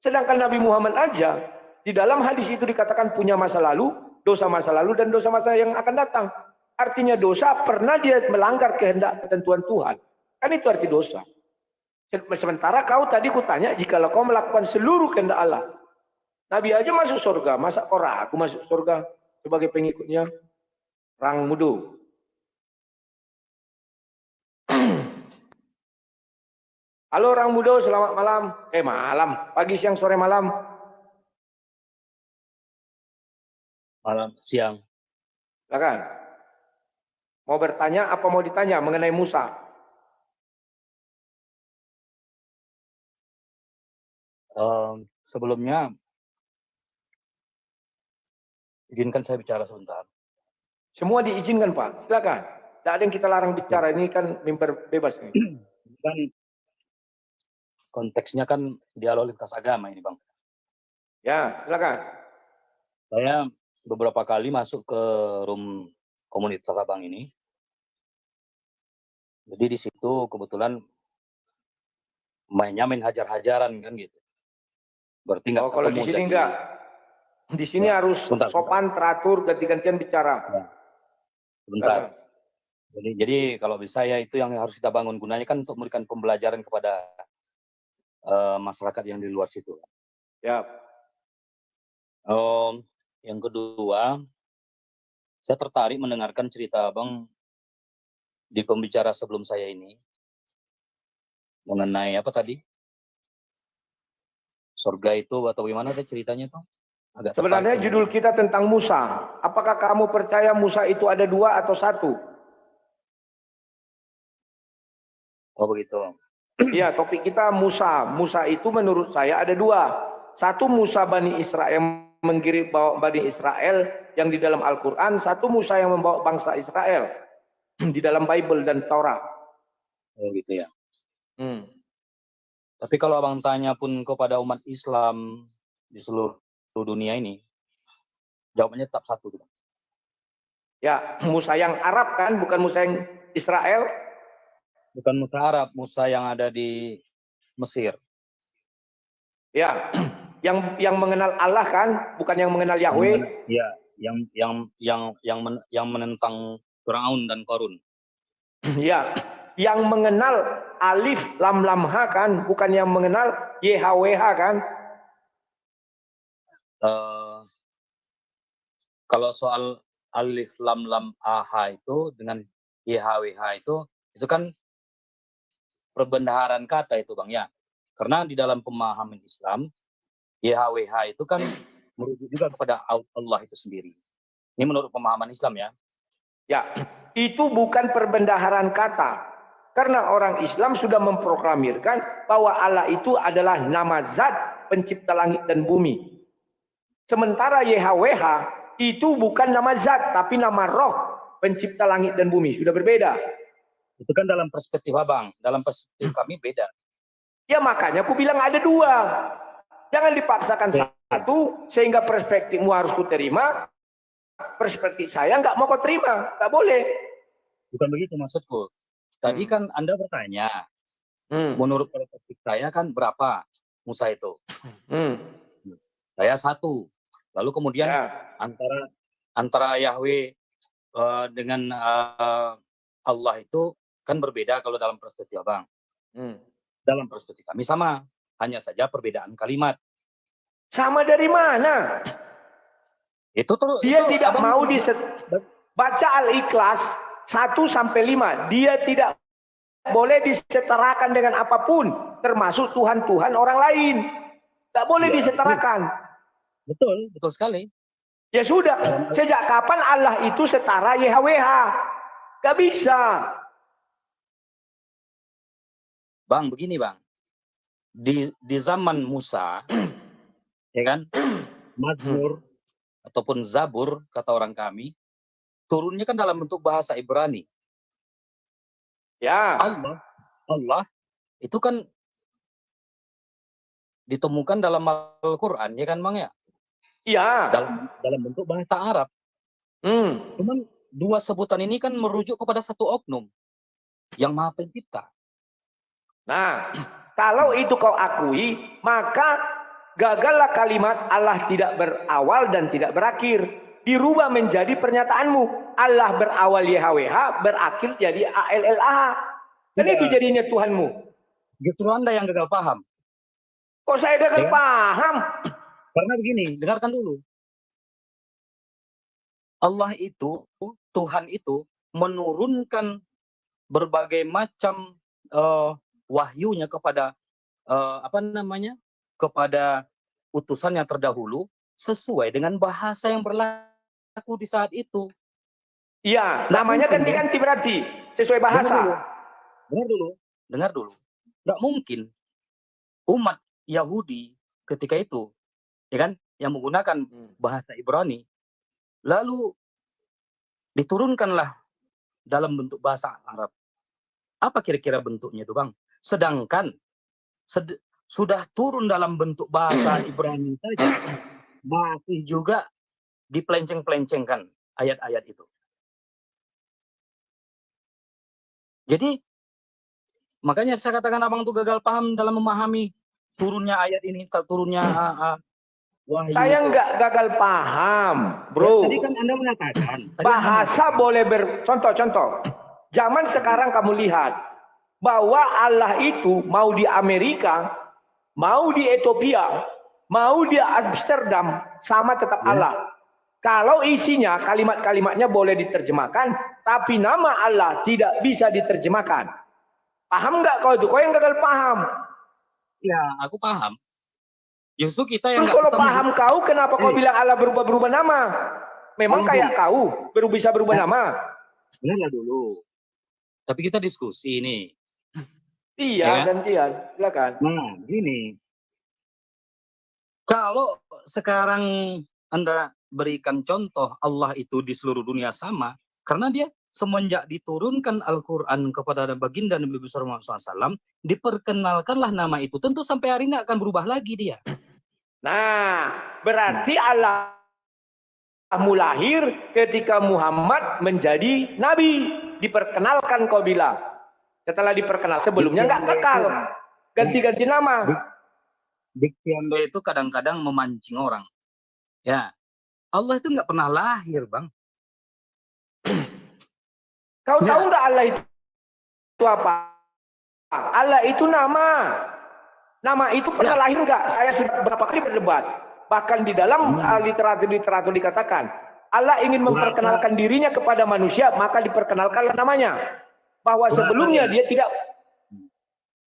Sedangkan Nabi Muhammad aja di dalam hadis itu dikatakan punya masa lalu, dosa masa lalu dan dosa masa yang akan datang. Artinya dosa pernah dia melanggar kehendak ketentuan Tuhan. Kan itu arti dosa. Sementara kau tadi kutanya, jikalau kau melakukan seluruh kehendak Allah, Nabi aja masuk surga, masa kau ragu masuk surga sebagai pengikutnya? Rang mudu. Halo orang muda, selamat malam. Malam, pagi, siang, sore, malam. Malam, siang. Silakan. Mau bertanya apa mau ditanya mengenai Musa? Sebelumnya, izinkan saya bicara sebentar. Semua diizinkan Pak, silakan. Tidak ada yang kita larang bicara, ini kan mimbar bebas nih. Kan konteksnya kan dialog lintas agama ini Bang. Ya, silakan. Saya beberapa kali masuk ke room komunitas Abang ini. Jadi di situ kebetulan main hajar-hajaran kan gitu. Berarti nggak ketemu. Kalau di sini enggak. Di sini ya, harus sopan, teratur, ganti-gantian bicara. Ya. Sebentar. Jadi kalau bisa ya itu yang harus kita bangun, gunanya kan untuk memberikan pembelajaran kepada masyarakat yang di luar situ. Ya. Yang kedua, saya tertarik mendengarkan cerita Abang di pembicara sebelum saya ini mengenai apa tadi? Surga itu atau gimana tadi ceritanya tuh? Agak Sebenarnya tertarik. judul kita tentang Musa. Apakah kamu percaya Musa itu ada 2 atau 1? Oh begitu. Iya, topik kita Musa. Musa itu menurut saya ada 2. 1 Musa Bani Israel mengirim bawa Bani Israel yang di dalam Al-Quran. 1 Musa yang membawa bangsa Israel di dalam Bible dan Taurat. Oh gitu ya. Tapi kalau abang tanya pun kepada umat Islam di seluruh dunia ini, jawabannya tetap 1 tuh. Ya, Musa yang Arab kan, bukan Musa yang Israel. Bukan Musa Arab, Musa yang ada di Mesir. Ya, yang mengenal Allah kan, bukan yang mengenal Yahweh. Ya, yang menentang Firaun dan Qarun. Ya, yang mengenal Alif Lam Lam Ha kan, bukan yang mengenal YHWH kan. Kalau soal Alif Lam Lam AH itu dengan YHWH itu kan perbendaharaan kata itu Bang ya. Karena di dalam pemahaman Islam YHWH itu kan merujuk juga kepada Allah itu sendiri. Ini menurut pemahaman Islam ya. Ya, itu bukan perbendaharaan kata. Karena orang Islam sudah memproklamirkan bahwa Allah itu adalah nama zat pencipta langit dan bumi. Sementara YHWH itu bukan nama zat, tapi nama roh pencipta langit dan bumi. Sudah berbeda. Itu kan dalam perspektif abang, dalam perspektif kami beda. Ya makanya aku bilang ada 2. Jangan dipaksakan 1 sehingga perspektifmu harus kuterima, perspektif saya nggak mau kau terima, nggak boleh. Bukan begitu maksudku. Tadi kan Anda bertanya, menurut perspektif saya kan berapa Musa itu? Saya 1. Lalu kemudian antara Yahweh dengan Allah itu kan berbeda kalau dalam perspektif abang. Dalam perspektif kami sama, hanya saja perbedaan kalimat. Sama dari mana? Dia tidak mau baca Al-Ikhlas 1-5. Dia tidak boleh disetarakan dengan apapun, termasuk Tuhan-Tuhan orang lain. Tak boleh disetarakan. Betul sekali. Ya sudah, sejak kapan Allah itu setara YHWH? Gak bisa. Bang, begini Bang. Di zaman Musa, ya kan, Mazmur ataupun Zabur kata orang kami, turunnya kan dalam bentuk bahasa Ibrani. Ya. Allah itu kan ditemukan dalam Al-Quran, ya kan Bang ya? Iya. Dalam bentuk bahasa Arab. Cuman 2 sebutan ini kan merujuk kepada 1 oknum yang Maha Pencipta. Nah, kalau itu kau akui, maka gagallah kalimat Allah tidak berawal dan tidak berakhir. Dirubah menjadi pernyataanmu. Allah berawal YHWH, berakhir jadi ALLAH. Dan itu jadinya Tuhanmu. Justru Anda yang gagal paham. Kok saya gagal paham? Karena begini, dengarkan dulu. Allah itu, Tuhan itu menurunkan berbagai macam wahyunya kepada kepada utusan yang terdahulu sesuai dengan bahasa yang berlaku di saat itu. Iya, namanya ganti-ganti berarti sesuai bahasa. Dengar dulu. Nggak mungkin umat Yahudi ketika itu, ya kan, yang menggunakan bahasa Ibrani, lalu diturunkanlah dalam bentuk bahasa Arab. Apa kira-kira bentuknya itu, Bang? Sedangkan sudah turun dalam bentuk bahasa Ibrani saja, masih juga dipelenceng-pelencengkan ayat-ayat itu. Jadi, makanya saya katakan abang tuh gagal paham dalam memahami turunnya ayat ini, turunnya wahyu. Saya nggak gagal paham, bro. Ya, tadi kan Anda mengatakan. Bahasa boleh contoh-contoh. Zaman sekarang kamu lihat bahwa Allah itu mau di Amerika, mau di Ethiopia, mau di Amsterdam, sama tetap Allah. Kalau isinya kalimat-kalimatnya boleh diterjemahkan, tapi nama Allah tidak bisa diterjemahkan. Paham nggak kau itu? Kau yang gagal paham. Ya, aku paham. Justru kita yang Terus nggak kalau ketemu. paham kau, kenapa kau bilang Allah berubah-berubah nama? Memang kayak kau bisa berubah nama. Benar dulu. Tapi kita diskusi nih. Iya, gantian. Silakan. Nah, gini. Kalau sekarang Anda berikan contoh Allah itu di seluruh dunia sama, karena dia semenjak diturunkan Al-Quran kepada baginda Nabi besar Muhammad SAW, diperkenalkanlah nama itu. Tentu sampai hari ini akan berubah lagi dia. Nah, berarti Allah lahir ketika Muhammad menjadi Nabi. Diperkenalkan kau bilang. Setelah diperkenal, sebelumnya nggak kekal. Ganti-ganti nama. Diksi Anda itu kadang-kadang memancing orang. Ya, Allah itu nggak pernah lahir, Bang. Kau tahu nggak Allah itu apa? Allah itu nama. Nama itu pernah lahir nggak? Saya sudah berapa kali berdebat. Bahkan di dalam literatur dikatakan, Allah ingin memperkenalkan dirinya kepada manusia, maka diperkenalkanlah namanya. Bahwa sebelumnya dia tidak.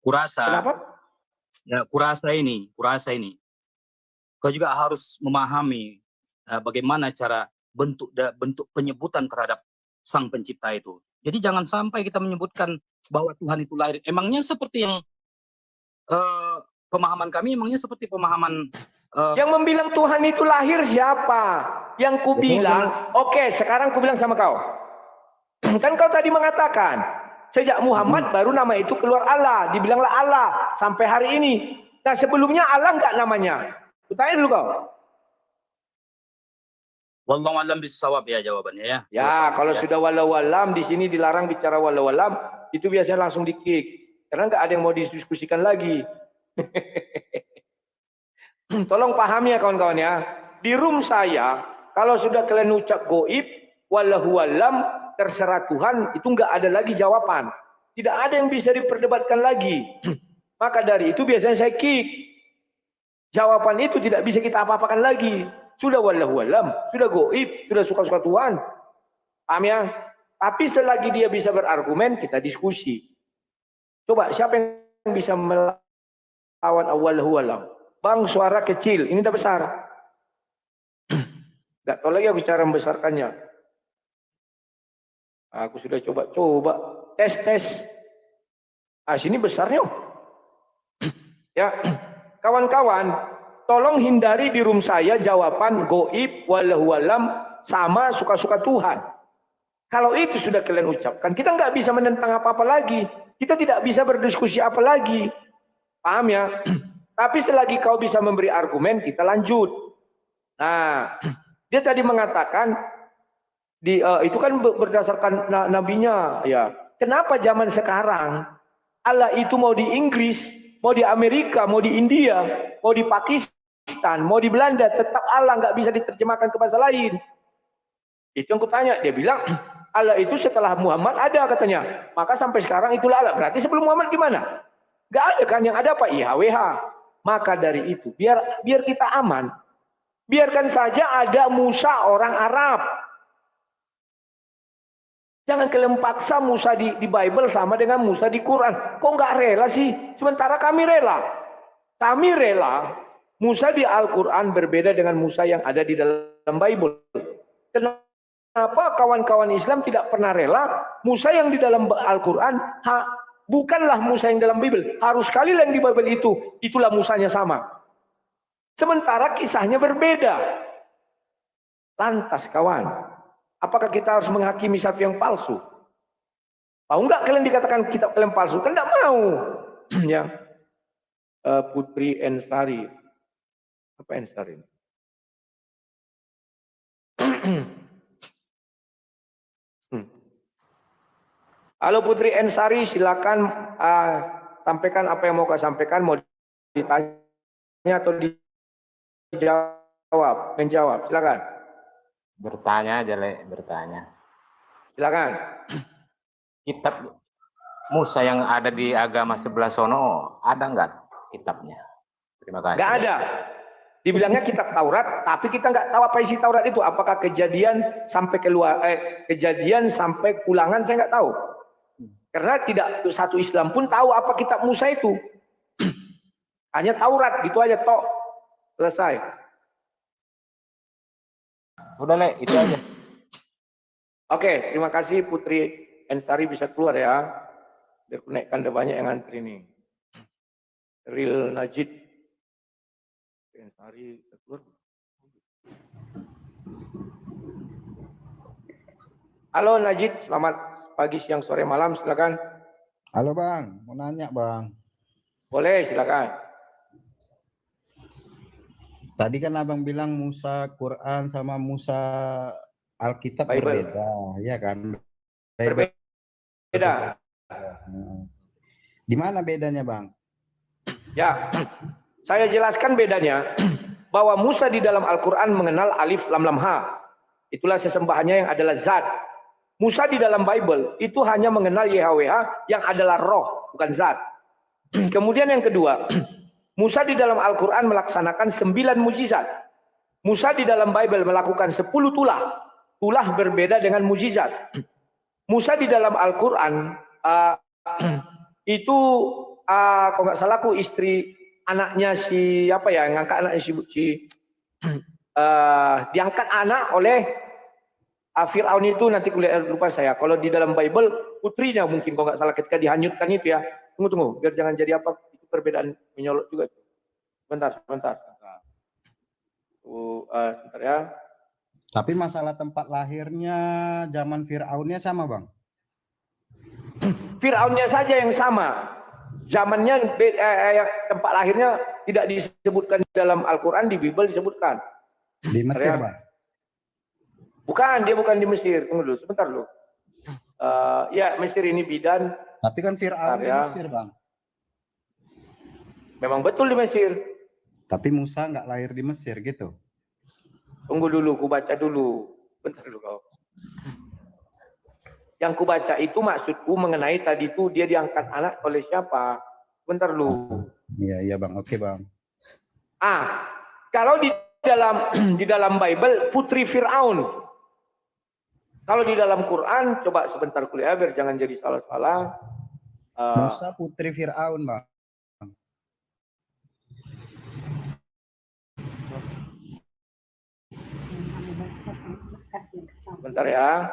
Kurasa. Kenapa? Ya, kurasa ini. Kau juga harus memahami bagaimana cara bentuk penyebutan terhadap Sang Pencipta itu. Jadi jangan sampai kita menyebutkan bahwa Tuhan itu lahir. Emangnya seperti yang pemahaman kami, emangnya seperti pemahaman yang membilang Tuhan itu lahir siapa? Yang ku bilang, oke, sekarang ku bilang sama kau. Kan kau tadi mengatakan, sejak Muhammad baru nama itu keluar Allah, dibilanglah Allah sampai hari ini. Nah, sebelumnya Allah enggak namanya. Kutanya dulu kau. Wallahu a'lam bissawab ya jawabannya ya. Ya, kalau sudah walau alam di sini dilarang bicara walau alam, itu biasanya langsung di-kick. Karena enggak ada yang mau didiskusikan lagi. Tolong pahami ya kawan-kawan ya. Di room saya, kalau sudah kalian ucap goib, wallahu alam, terserah Tuhan, itu enggak ada lagi jawaban. Tidak ada yang bisa diperdebatkan lagi. Maka dari itu biasanya saya kick. Jawaban itu tidak bisa kita apa-apakan lagi. Sudah wallahu alam, sudah goib, sudah suka-suka Tuhan. Paham ya? Tapi selagi dia bisa berargumen, kita diskusi. Coba siapa yang bisa melawan wallahu alam? Bang, suara kecil, ini udah besar. Gak tahu lagi aku cara membesarkannya. Aku sudah coba. Tes. Sini besarnya. Ya, kawan-kawan, tolong hindari di room saya jawaban goib, wallahu alam, sama suka-suka Tuhan. Kalau itu sudah kalian ucapkan, kita nggak bisa menentang apa-apa lagi. Kita tidak bisa berdiskusi apa lagi. Paham ya? Tapi selagi kau bisa memberi argumen, kita lanjut. Nah, dia tadi mengatakan, itu kan berdasarkan nabinya. Ya. Kenapa zaman sekarang, Allah itu mau di Inggris, mau di Amerika, mau di India, mau di Pakistan, mau di Belanda, tetap Allah nggak bisa diterjemahkan ke bahasa lain. Itu yang kutanya. Dia bilang, Allah itu setelah Muhammad ada katanya. Maka sampai sekarang itulah Allah. Berarti sebelum Muhammad gimana? Nggak ada kan, yang ada apa? IHWH. Maka dari itu, biar kita aman, biarkan saja ada Musa orang Arab. Jangan kalian paksa Musa di Bible sama dengan Musa di Quran. Kok nggak rela sih? Sementara kami rela. Kami rela Musa di Al-Quran berbeda dengan Musa yang ada di dalam Bible. Kenapa kawan-kawan Islam tidak pernah rela Musa yang di dalam Al-Quran bukanlah Musa yang dalam Bible. Harus sekali yang di Bible itulah Musanya sama. Sementara kisahnya berbeda. Lantas kawan, apakah kita harus menghakimi satu yang palsu? Mau nggak kalian dikatakan kitab kalian palsu? Kan nggak mau. Ya, Putri Ensari. Apa Ensari? Halo Putri Ensari, silakan sampaikan apa yang mau kau sampaikan. Mau ditanya atau dijawab? Menjawab, silakan. Bertanya aja, Le, bertanya. Silakan. Kitab Musa yang ada di agama sebelah sono, ada nggak kitabnya? Terima kasih. Nggak ada. Dibilangnya kitab Taurat, tapi kita nggak tahu apa isi Taurat itu. Apakah kejadian sampai keluar, kejadian sampai ulangan, saya nggak tahu. Karena tidak satu Islam pun tahu apa kitab Musa itu. Hanya Taurat, gitu aja, tok. Selesai. Udah, Le, itu aja. Oke, terima kasih Putri Ensari, bisa keluar ya. Biar naikkan ada banyak yang ngantri nih. Real Najid. Ensari keluar. Halo Najid, selamat pagi, siang, sore, malam, silakan. Halo Bang, mau nanya Bang. Boleh, silakan. Tadi kan Abang bilang Musa Quran sama Musa Alkitab Bible. berbeda, ya kan? Berbeda. Di mana bedanya Bang? Ya, saya jelaskan bedanya. Bahwa Musa di dalam Al-Quran mengenal alif lam lam ha. Itulah sesembahannya yang adalah zat. Musa di dalam Bible itu hanya mengenal YHWH yang adalah roh, bukan zat. Kemudian yang kedua, Musa di dalam Al-Quran melaksanakan 9 mujizat. Musa di dalam Bible melakukan 10 tulah. Tulah berbeda dengan mujizat. Musa di dalam Al-Quran itu kalau nggak salah aku istri anaknya si apa ya, ngangkat anak diangkat anak oleh Fir'aun itu, nanti kuliah lupa saya. Kalau di dalam Bible putrinya mungkin kalau nggak salah ketika dihanyutkan itu ya. Tunggu biar jangan jadi apa, itu perbedaan menyolok juga. Sebentar. Sebentar ya. Tapi masalah tempat lahirnya zaman Fir'aunnya sama Bang? Fir'aunnya saja yang sama. Zamannya tempat lahirnya tidak disebutkan di dalam Al-Quran, di Bible disebutkan. Di Mesir Bang? Bukan, dia bukan di Mesir. Tunggu dulu, sebentar dulu. Ya, Mesir ini bidan. Tapi kan Fir'aun di Mesir Bang? Memang betul di Mesir. Tapi Musa nggak lahir di Mesir gitu? Tunggu dulu, ku baca dulu. Bentar dulu kau. Yang ku baca itu maksudku mengenai tadi itu dia diangkat anak oleh siapa? Bentar dulu. Iya Bang, oke Bang. Kalau di dalam Bible putri Fir'aun. Kalau di dalam Quran, coba sebentar kuliah biar jangan jadi salah-salah. Musa putri Fir'aun Bang. Bentar ya.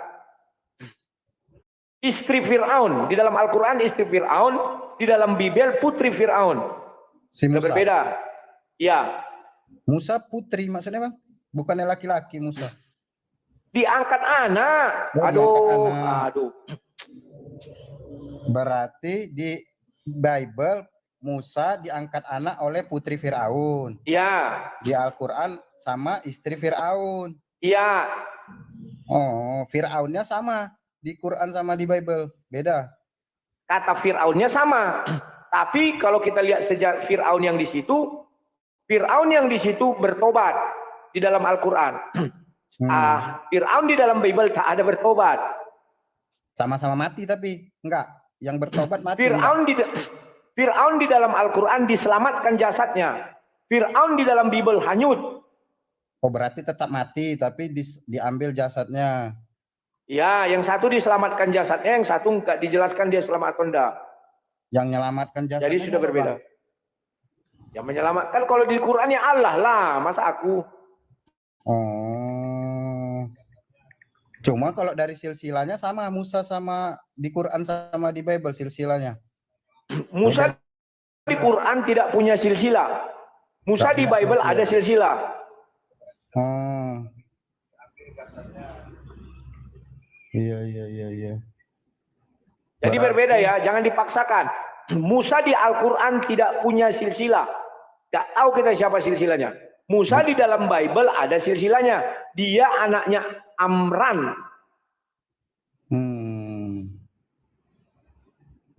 Istri Fir'aun. Di dalam Al-Quran istri Fir'aun. Di dalam Bible putri Fir'aun. Si Musa. Berbeda. Ya. Musa putri maksudnya Bang? Bukannya laki-laki Musa? Diangkat anak. Aduh. Berarti di Bible Musa diangkat anak oleh putri Fir'aun. Iya. Di Al-Quran sama istri Fir'aun. Iya. Oh, Fir'aunnya sama di Quran sama di Bible, beda. Kata Fir'aunnya sama. Tapi kalau kita lihat sejarah Fir'aun yang di situ bertobat di dalam Al-Quran. Fir'aun di dalam Bible tak ada bertobat. Sama-sama mati tapi enggak. Yang bertobat mati. Fir'aun di dalam Al-Quran diselamatkan jasadnya. Fir'aun di dalam Bible hanyut. Oh, berarti tetap mati tapi diambil jasadnya. Ya, yang satu diselamatkan jasadnya, yang satu enggak dijelaskan dia selamat atau enggak. Yang menyelamatkan jasadnya. Jadi sudah berbeda. Yang menyelamatkan kalau di Quran ya Allah lah, masa aku. Oh. Cuma kalau dari silsilahnya sama Musa sama di Quran sama di Bible silsilahnya. Musa di Quran tidak punya silsilah. Musa di Bible ada silsilah. Oh. Iya. Jadi berbeda ya, jangan dipaksakan. Musa di Al-Quran tidak punya silsilah. Gak tahu kita siapa silsilahnya. Musa di dalam Bible ada silsilahnya. Dia anaknya Amran.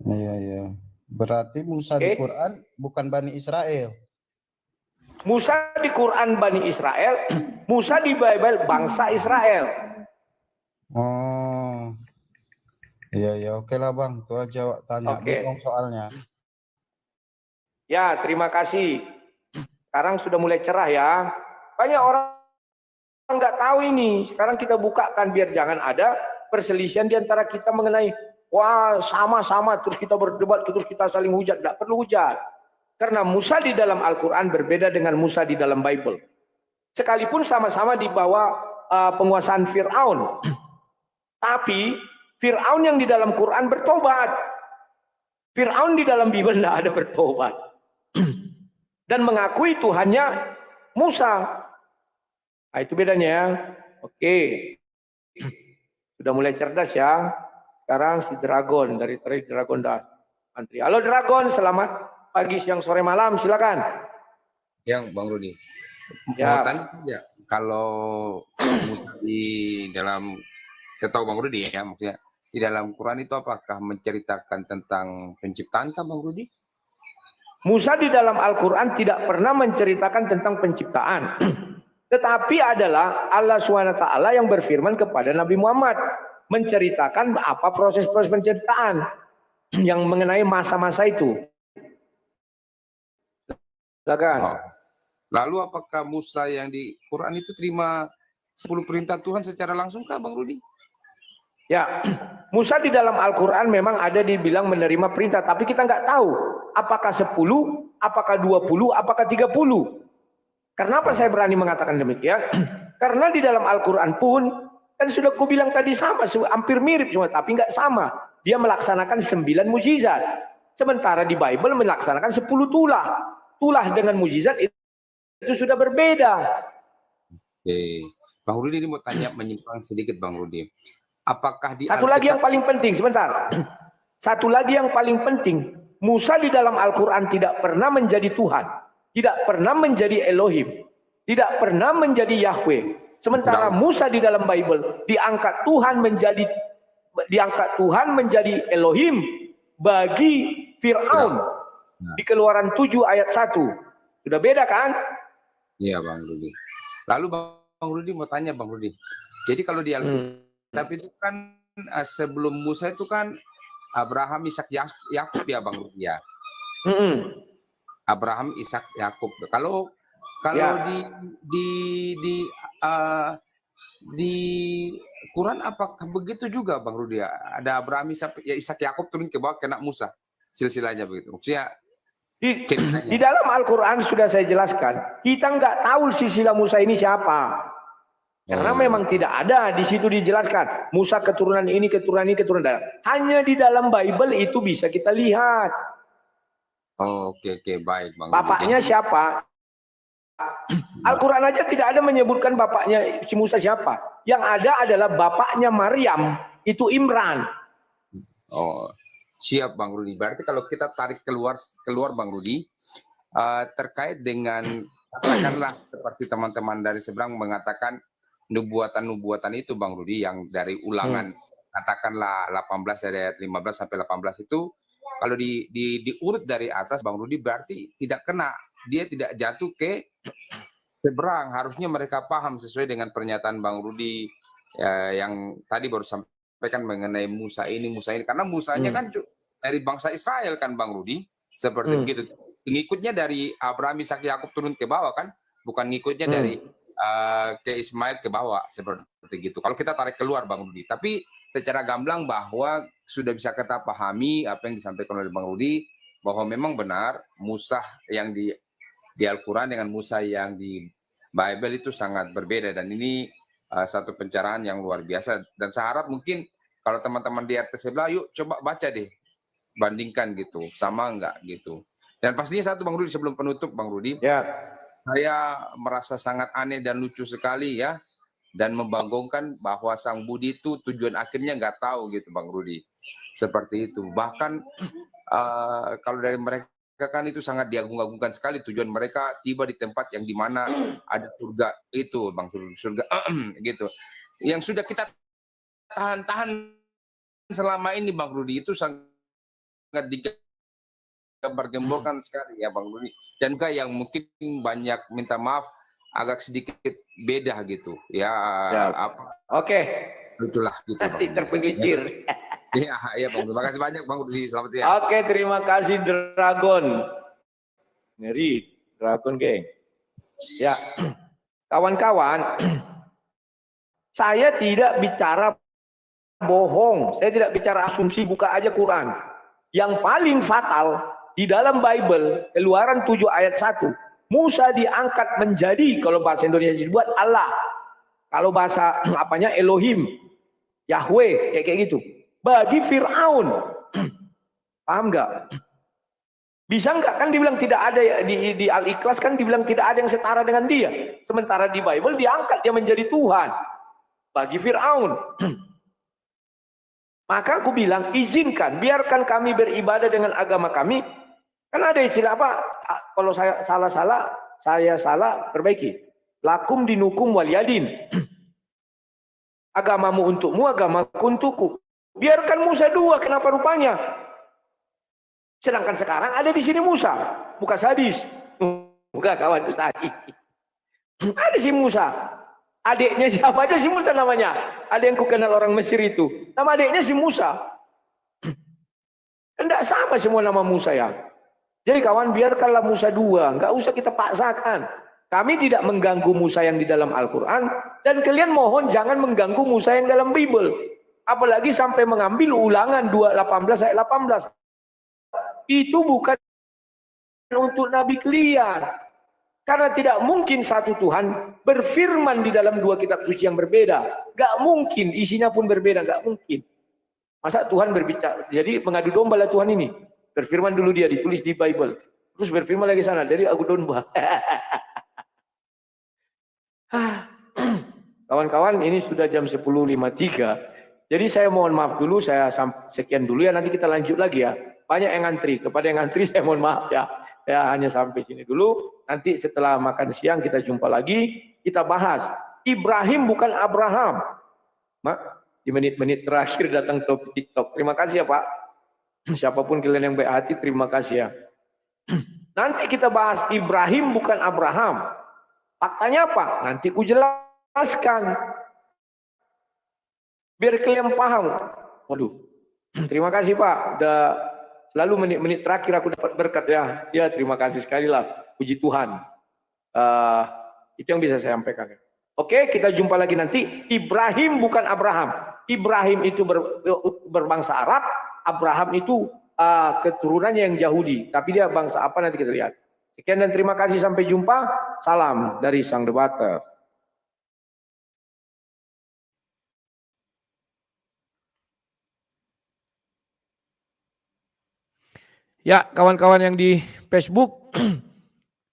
Iya. Berarti Musa di Quran bukan Bani Israel. Musa di Quran Bani Israel, Musa di Bible bangsa Israel. Oh. Iya, oke lah Bang. Itu aja tanya. Bingung soalnya. Ya, terima kasih. Sekarang sudah mulai cerah ya. Banyak orang nggak tahu ini. Sekarang kita bukakan biar jangan ada perselisihan di antara kita mengenai wah sama-sama terus kita berdebat terus kita saling hujat. Nggak perlu hujat. Karena Musa di dalam Al-Quran berbeda dengan Musa di dalam Bible. Sekalipun sama-sama di bawah penguasaan Fir'aun. Tapi Fir'aun yang di dalam Quran bertobat. Fir'aun di dalam Bible tidak ada bertobat. Dan mengakui Tuhannya Musa. Nah, itu bedanya ya. Oke. Sudah mulai cerdas ya. Sekarang si Dragon dari Dragon dah antri. Halo Dragon, selamat pagi, siang, sore, malam. Silakan. Yang Bang Rudi. Ya. Mau tanya saja, kalau Musa di dalam, saya tahu Bang Rudi ya, maksudnya di dalam Quran itu apakah menceritakan tentang penciptaan kan Bang Rudi? Musa di dalam Al-Quran tidak pernah menceritakan tentang penciptaan. Tetapi adalah Allah SWT yang berfirman kepada Nabi Muhammad. Menceritakan apa proses-proses penciptaan. Yang mengenai masa-masa itu. Silakan. Oh. Lalu apakah Musa yang di Quran itu terima 10 perintah Tuhan secara langsung kah Bang Rudi? Ya, Musa di dalam Al-Quran memang ada dibilang menerima perintah. Tapi kita nggak tahu. Apakah 10, apakah 20, apakah 30. Kenapa saya berani mengatakan demikian? Karena di dalam Al-Quran pun, kan sudah aku bilang tadi sama, hampir mirip semua, tapi nggak sama. Dia melaksanakan 9 mukjizat. Sementara di Bible melaksanakan 10 tulah. Tulah dengan mukjizat itu sudah berbeda. Oke. Bang Rudi ini mau tanya menyimpang sedikit Bang Rudi. Apakah di Satu lagi yang paling penting, sebentar. Satu lagi yang paling penting. Musa di dalam Al-Quran tidak pernah menjadi Tuhan. Tidak pernah menjadi Elohim. Tidak pernah menjadi Yahweh. Sementara Musa di dalam Bible diangkat Tuhan menjadi Elohim bagi Fir'aun. Di Keluaran 7 ayat 1. Sudah beda kan? Iya Bang Rudi. Lalu Bang Rudi mau tanya Bang Rudi. Jadi kalau di Alkitab itu kan sebelum Musa itu kan Abraham, Ishak, Yakub ya Bang Rudi ya. Abraham, Ishak, Yakub. Kalau Ya. di Quran apakah begitu juga Bang Rudi? Ada Abraham, Ishak, Yakub turun ke bawah kena Musa. Silsilahnya begitu. Maksudnya di dalam Al-Quran sudah saya jelaskan. Kita nggak tahu silsilah Musa ini siapa. Karena memang tidak ada di situ dijelaskan. Musa keturunan ini, keturunan ini, keturunan ini. Hanya di dalam Bible itu bisa kita lihat. Oke, baik Bang. Bapaknya siapa? Al-Quran aja tidak ada menyebutkan bapaknya si Musa siapa. Yang ada adalah bapaknya Maryam, itu Imran. Oh, siap Bang Rudi. Berarti kalau kita tarik keluar Bang Rudi, terkait dengan katakanlah seperti teman-teman dari seberang mengatakan nubuatan itu Bang Rudi yang dari ulangan katakanlah 18 dari ayat 15 sampai 18 itu kalau diurut dari atas Bang Rudi berarti tidak kena, dia tidak jatuh ke seberang. Harusnya mereka paham sesuai dengan pernyataan Bang Rudi yang tadi baru sampaikan mengenai Musa ini karena Musanya kan dari bangsa Israel kan Bang Rudi, seperti begitu. Ngikutnya dari Abraham, Ishak, Yakub turun ke bawah kan, bukan ngikutnya dari ke Ismail ke bawah seperti gitu. Kalau kita tarik keluar Bang Rudi, tapi secara gamblang bahwa sudah bisa kita pahami apa yang disampaikan oleh Bang Rudi bahwa memang benar Musa yang di Al-Quran dengan Musa yang di Bible itu sangat berbeda dan ini satu pencerahan yang luar biasa dan saya harap mungkin kalau teman-teman di RT sebelah yuk coba baca deh, bandingkan gitu, sama enggak gitu. Dan pastinya satu Bang Rudi sebelum penutup Bang Rudi. Ya. Saya merasa sangat aneh dan lucu sekali ya, dan membanggongkan bahwa Sang Budi itu tujuan akhirnya nggak tahu gitu Bang Rudi, seperti itu. Bahkan kalau dari mereka kan itu sangat diagung-agungkan sekali tujuan mereka tiba di tempat yang dimana ada surga itu Bang, surga gitu. Yang sudah kita tahan-tahan selama ini Bang Rudi itu sangat gambar-gemborkan sekali ya Bang Rudi. Dan juga yang mungkin banyak minta maaf agak sedikit beda gitu ya. Oke. Itulah gitu. Nanti terpelicir. Iya Bang Rudi. Terima kasih banyak Bang Rudi. Selamat siang. Oke, terima kasih Dragon. Ngeri, Dragon geng. Ya, kawan-kawan, saya tidak bicara bohong, saya tidak bicara asumsi, buka aja Quran. Yang paling fatal di dalam Bible, Keluaran 7 ayat 1, Musa diangkat menjadi, kalau bahasa Indonesia dibuat Allah, kalau bahasa apanya Elohim, Yahweh, kayak gitu. Bagi Fir'aun, paham nggak? Bisa nggak? Kan dibilang tidak ada di Al-Ikhlas, kan dibilang tidak ada yang setara dengan dia. Sementara di Bible diangkat dia menjadi Tuhan bagi Fir'aun. Maka aku bilang, izinkan, biarkan kami beribadah dengan agama kami. Kan ada istilah apa? Kalau saya salah, perbaiki. Lakum dinukum waliyadin. Agamamu untukmu, agamaku untukku. Biarkan Musa dua, kenapa rupanya? Sedangkan sekarang ada di sini Musa, bukan sadis. Bukan kawan sadis. Ada si Musa. Adiknya siapa aja si Musa namanya? Ada yang ku kenal orang Mesir itu. Nama adiknya si Musa. Tidak sama semua nama Musa ya. Jadi kawan, biarkanlah Musa dua, nggak usah kita paksakan. Kami tidak mengganggu Musa yang di dalam Al-Quran, dan kalian mohon jangan mengganggu Musa yang dalam Bible. Apalagi sampai mengambil Ulangan 2:18 ayat 18. Itu bukan untuk Nabi kalian. Karena tidak mungkin satu Tuhan berfirman di dalam dua kitab suci yang berbeda. Gak mungkin, isinya pun berbeda, gak mungkin. Masa Tuhan berbicara, jadi mengadu domba lah Tuhan ini. Berfirman dulu dia, ditulis di Bible. Terus berfirman lagi sana, dari adu domba. Kawan-kawan, ini sudah jam 10.53. Jadi saya mohon maaf dulu, saya sekian dulu ya, nanti kita lanjut lagi ya. Banyak yang ngantri, kepada yang ngantri saya mohon maaf ya. Ya hanya sampai sini dulu, nanti setelah makan siang kita jumpa lagi, kita bahas. Ibrahim bukan Abraham. Mak, di menit-menit terakhir datang topik TikTok. Terima kasih ya Pak. Siapapun kalian yang baik hati, terima kasih ya. Nanti kita bahas Ibrahim bukan Abraham. Faktanya apa? Nanti ku jelaskan. Biar kalian paham. Waduh, terima kasih Pak. Udah selalu menit-menit terakhir aku dapat berkat ya. Ya terima kasih sekali lah. Puji Tuhan. Itu yang bisa saya sampaikan. Oke, kita jumpa lagi nanti. Ibrahim bukan Abraham. Ibrahim itu berbangsa Arab. Abraham itu keturunannya yang Yahudi. Tapi dia bangsa apa nanti kita lihat. Sekian dan terima kasih. Sampai jumpa. Salam dari Sang Debater. Ya, kawan-kawan yang di Facebook,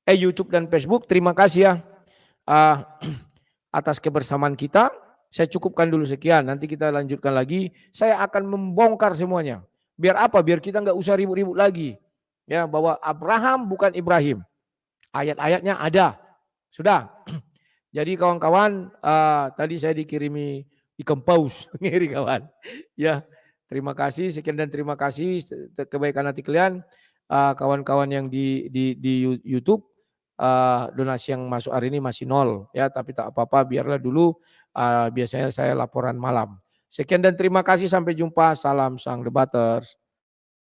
YouTube dan Facebook, terima kasih ya atas kebersamaan kita. Saya cukupkan dulu sekian, nanti kita lanjutkan lagi. Saya akan membongkar semuanya. Biar apa? Biar kita nggak usah ribut-ribut lagi. Ya, bahwa Abraham bukan Ibrahim. Ayat-ayatnya ada. Sudah. Jadi kawan-kawan, tadi saya dikirimi ikan paus, ngiri kawan. Ya, terima kasih, sekian dan terima kasih kebaikan hati kalian. Kawan-kawan yang di YouTube, donasi yang masuk hari ini masih 0 ya, tapi tak apa-apa, biarlah dulu. Biasanya saya laporan malam. Sekian dan terima kasih, sampai jumpa. Salam Sang Debaters.